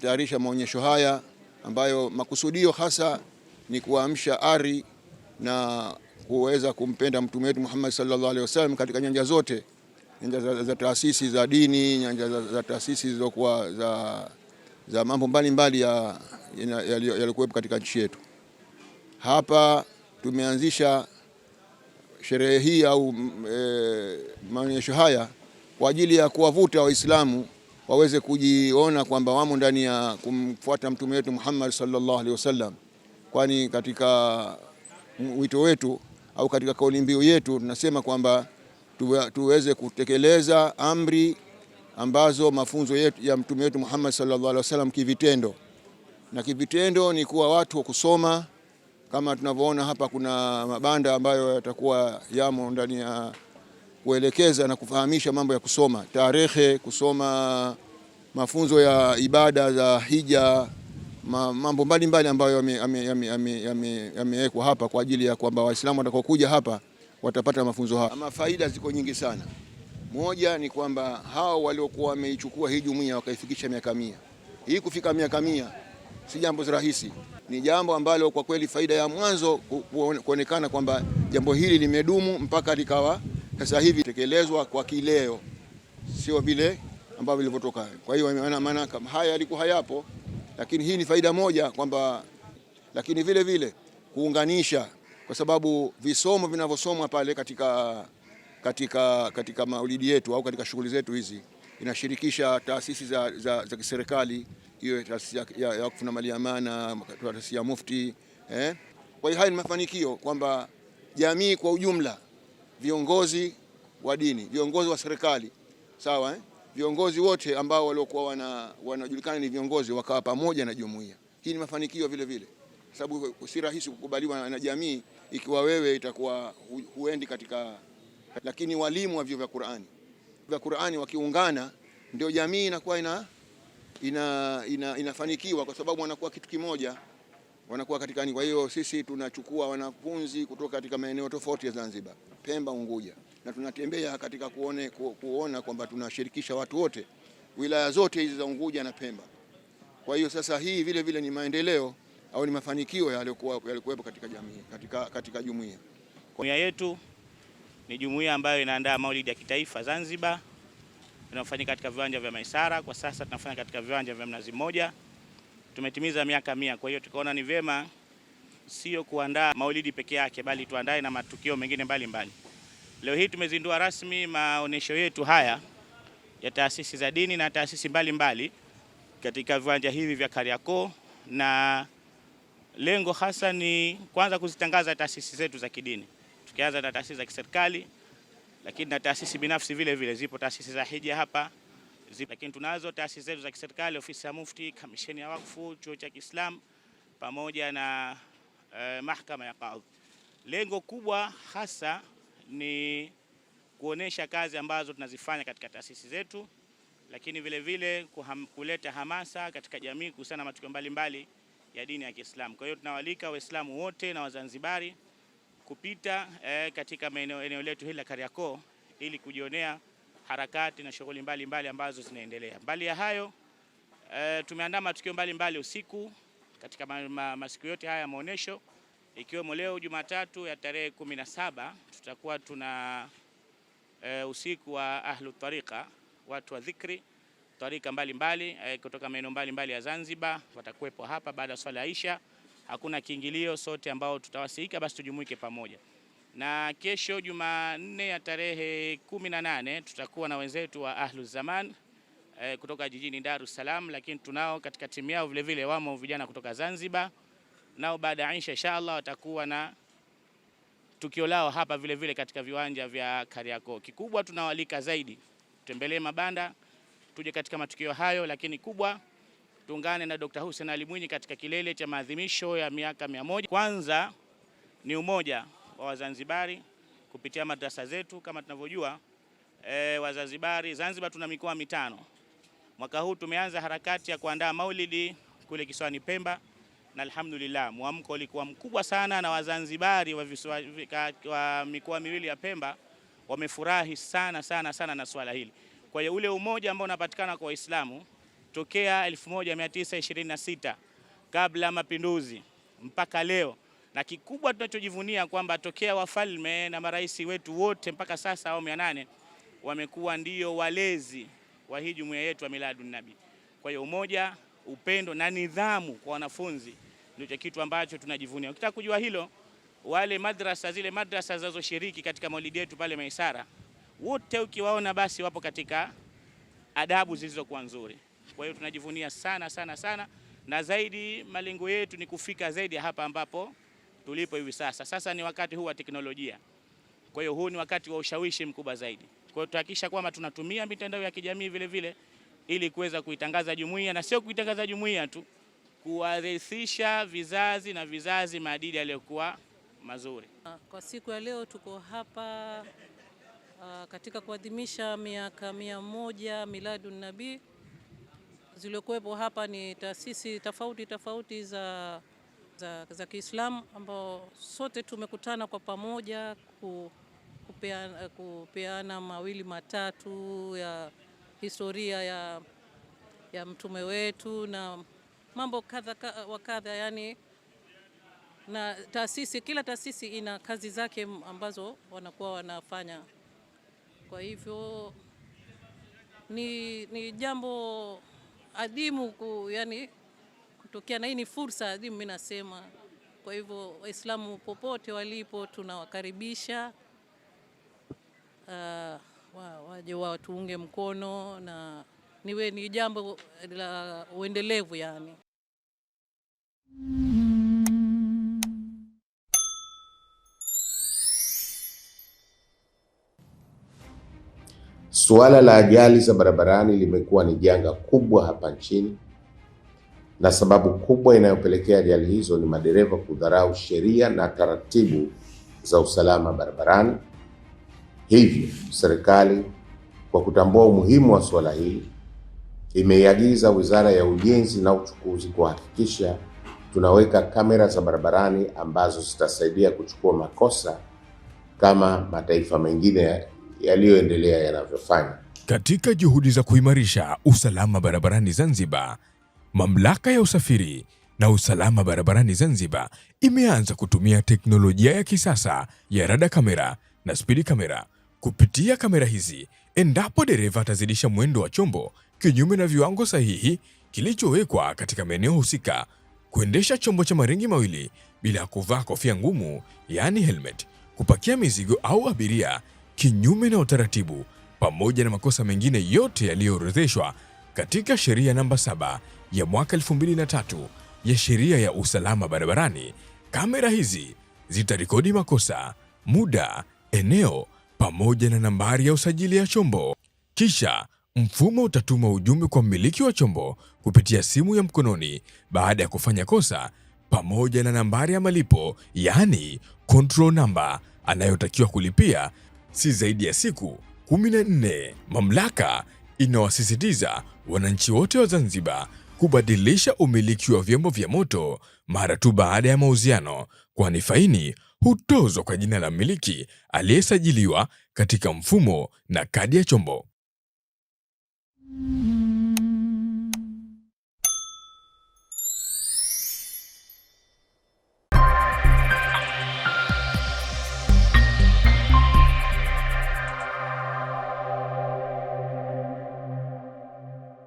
tumetayarisha maonyesho haya ambayo makusudio hasa ni kuamsha ari na kuweza kumpenda mtume wetu Muhammad sallallahu alaihi wasallam katika nyanja zote, nyanja za taasisi za dini, nyanja za taasisi zilizokuwa za mambo mbalimbali yaliokuwepo katika nchi yetu. Hapa tumeanzisha sherehe hii au maonyesho haya kwa ajili ya kuwavuta Waislamu waweze kujiona kwamba wamo ndani ya kumfuata mtume wetu Muhammad sallallahu alaihi wasallam, kwani katika wito wetu au katika kauli mbiu yetu tunasema kwamba tuweze kutekeleza amri ambazo mafunzo yetu ya mtume wetu Muhammad sallallahu alaihi wasallam kivitendo, na kivitendo ni kuwa watu wa kusoma. Kama tunavyoona hapa, kuna mabanda ambayo yatakuwa yamo ndani ya kuelekeza na kufahamisha mambo ya kusoma tarehe, kusoma mafunzo ya ibada za hija, mambo mbalimbali ambayo yamewekwa hapa kwa ajili ya kwamba Waislamu watakaokuja hapa watapata mafunzo haya. Ama faida ziko nyingi sana. Moja ni kwamba hao waliokuwa wameichukua hii jumuiya wakaifikisha miaka 100. Hii kufika miaka 100 si jambo rahisi, ni jambo ambalo kwa kweli faida ya mwanzo kuonekana kwamba jambo hili limedumu mpaka likawa sasa hivi tekelezwa kwa kileo, sio vile ambavyo vilivyotoka. Kwa hiyo maana haya yalikuwa hayapo, lakini hii ni faida moja kwamba, lakini vile vile kuunganisha, kwa sababu visomo vinavyosomwa pale katika maulidi yetu au katika shughuli zetu hizi inashirikisha taasisi za kiserikali, hiyo taasisi ya wakfu na mali ya amana, taasisi ya mufti. Kwa hiyo haya ni mafanikio kwamba jamii kwa ujumla, viongozi wa dini, viongozi wa serikali, sawa, viongozi wote ambao waliokuwa wanajulikana ni viongozi wakawa pamoja na jumuiya. Hii ni mafanikio vile vile, sababu si rahisi kukubaliwa na jamii ikiwa wewe itakuwa huendi katika, lakini walimu wa vyuo vya Qur'ani wakiungana ndio jamii inakuwa inafanikiwa, kwa sababu wanakuwa kitu kimoja, wanakuwa katika nini. Kwa hiyo sisi tunachukua wanafunzi kutoka katika maeneo tofauti ya Zanzibar, Pemba, Unguja, na tunatembea katika kuona kwamba tunashirikisha watu wote, wilaya zote hizi za Unguja na Pemba. Kwa hiyo sasa hii vile vile ni maendeleo au ni mafanikio yaliokuwepo katika jamii, katika jumuiya. Jumuiya yetu ni jumuiya ambayo inaandaa maulidi ya kitaifa Zanzibar, inafanyika katika viwanja vya Maisara. Kwa sasa tunafanya katika viwanja vya Mnazi Mmoja. Tumetimiza miaka 100, kwa hiyo tukaona ni vyema sio kuandaa maulidi peke yake, bali tuandae na matukio mengine mbalimbali. Leo hii tumezindua rasmi maonesho yetu haya ya taasisi za dini na taasisi mbalimbali katika viwanja hivi vya Kariakoo, na lengo hasa ni kwanza kuzitangaza taasisi zetu za kidini, tukianza na taasisi za kiserikali, lakini na taasisi binafsi vile vile. Zipo taasisi za hija hapa, lakini tunazo taasisi zetu za kiserikali, ofisi ya mufti, kamisheni ya wakfu, chuo cha Kiislamu pamoja na mahakama ya kadhi. Lengo kubwa hasa ni kuonesha kazi ambazo tunazifanya katika taasisi zetu, lakini vile vile kuleta hamasa katika jamii kuhusiana na matukio mbalimbali ya dini ya Kiislamu. Kwa hiyo tunawalika Waislamu wote na Wazanzibari kupita katika eneo letu hili la Kariakoo ili kujionea harakati na shughuli mbalimbali ambazo zinaendelea. Mbali ya hayo, tumeandaa matukio mbalimbali usiku katika masiku yote haya maonesho, ikiwemo leo Jumatatu ya tarehe 17 tutakuwa tuna usiku wa ahlu tariqa, watu wa dhikri tarika mbalimbali kutoka maeneo mbalimbali ya Zanzibar watakuwepo hapa baada ya swala ya Isha. Hakuna kiingilio, sote ambao tutawasika basi tujumuike pamoja. Na kesho Jumanne ya tarehe 18 tutakuwa na wenzetu wa Ahlu Zaman kutoka jijini Dar es Salaam, lakini tunao katika timu yao vile vile wamo vijana kutoka Zanzibar, nao baada ya Isha inshallah watakuwa na tukio lao hapa vile vile katika viwanja vya Kariakoo. Kikubwa tunawalika zaidi tutembelee mabanda, tuje katika matukio hayo, lakini kubwa tuungane na Dr. Hussein Ali Mwinyi katika kilele cha maadhimisho ya miaka 100. Kwanza ni umoja wa Wazanzibari kupitia madrasa zetu. Kama tunavyojua Wazanzibari, Zanzibar tuna mikoa 5. Mwaka huu tumeanza harakati ya kuandaa maulidi kule kisiwani Pemba, na alhamdulillah mwamko ulikuwa mkubwa sana, na Wazanzibari wa mikoa miwili ya Pemba wamefurahi sana na swala hili. Kwa hiyo ule umoja ambao unapatikana kwa Waislamu tokea 1926 kabla ya mapinduzi mpaka leo, na kikubwa tunachojivunia kwamba tokea wafalme na marais wetu wote mpaka sasa awamu ya 8 wamekuwa ndio walezi wa hii jumuiya yetu ya Miladun Nabi. Kwa hiyo umoja, upendo na nidhamu kwa wanafunzi ndio kitu ambacho tunajivunia. Ukitaka kujua hilo, zile madrasa zinazoshiriki katika maulidi yetu pale Maisara, wote ukiwaona basi wapo katika adabu zilizokuwa nzuri. Kwa hiyo tunajivunia sana sana sana, na zaidi malengo yetu ni kufika zaidi hapa ambapo tulipo hivi sasa. Sasa ni wakati huu wa teknolojia. Kwa hiyo huu ni wakati wa ushawishi mkubwa zaidi. Kwa hiyo tuhakikisha kwamba tunatumia mitandao ya kijamii vile vile ili kuweza kuitangaza jumuiya, na sio kuitangaza jumuiya tu, kuwarithisha vizazi na vizazi maadili yaliyokuwa mazuri. Kwa siku ya leo tuko hapa katika kuadhimisha miaka 100 Miladun Nabi. Zilizokuwepo hapa ni taasisi tofauti za Kiislamu ambao sote tumekutana kwa pamoja kupeana mawili matatu ya historia ya mtume wetu na mambo kadha wa kadha, yani, na kila taasisi ina kazi zake ambazo wanakuwa wanafanya. Kwa hivyo ni jambo adimu yani kutokea, na hii ni fursa adimu mimi nasema. Kwa hivyo Waislamu popote walipo tunawakaribisha waje watuunge mkono, na ni jambo la uendelevu yani. Suala la ajali za barabarani limekuwa ni janga kubwa hapa nchini, na sababu kubwa inayopelekea ajali hizo ni madereva kudharau sheria na taratibu za usalama barabarani. Hivyo serikali, kwa kutambua umuhimu wa suala hili, imeiagiza Wizara ya Ujenzi na Uchukuzi kuhakikisha tunaweka kamera za barabarani ambazo zitasaidia kuchukua makosa kama mataifa mengine yaliyoendelea yanavyofanya. Katika juhudi za kuimarisha usalama barabarani Zanzibar, Mamlaka ya Usafiri na Usalama Barabarani Zanzibar imeanza kutumia teknolojia ya kisasa ya rada kamera na spidi kamera. Kupitia kamera hizi, endapo dereva atazidisha mwendo wa chombo kinyume na viwango sahihi kilichowekwa katika maeneo husika, kuendesha chombo cha maringi mawili bila kuvaa kofia ngumu yani helmet, kupakia mizigo au abiria kinyume na utaratibu, pamoja na makosa mengine yote yaliyoorodheshwa katika sheria namba 7 ya mwaka 2003 ya sheria ya usalama barabarani, kamera hizi zitarekodi makosa, muda, eneo pamoja na nambari ya usajili ya chombo. Kisha mfumo utatuma ujumbe kwa mmiliki wa chombo kupitia simu ya mkononi baada ya kufanya kosa, pamoja na nambari ya malipo yani control number anayotakiwa kulipia si zaidi ya siku 14. Mamlaka inawasisitiza wananchi wote wa Zanzibar kubadilisha umiliki wa vyombo vya moto mara tu baada ya mauziano, kwani faini hutozwa kwa jina la mmiliki aliyesajiliwa katika mfumo na kadi ya chombo.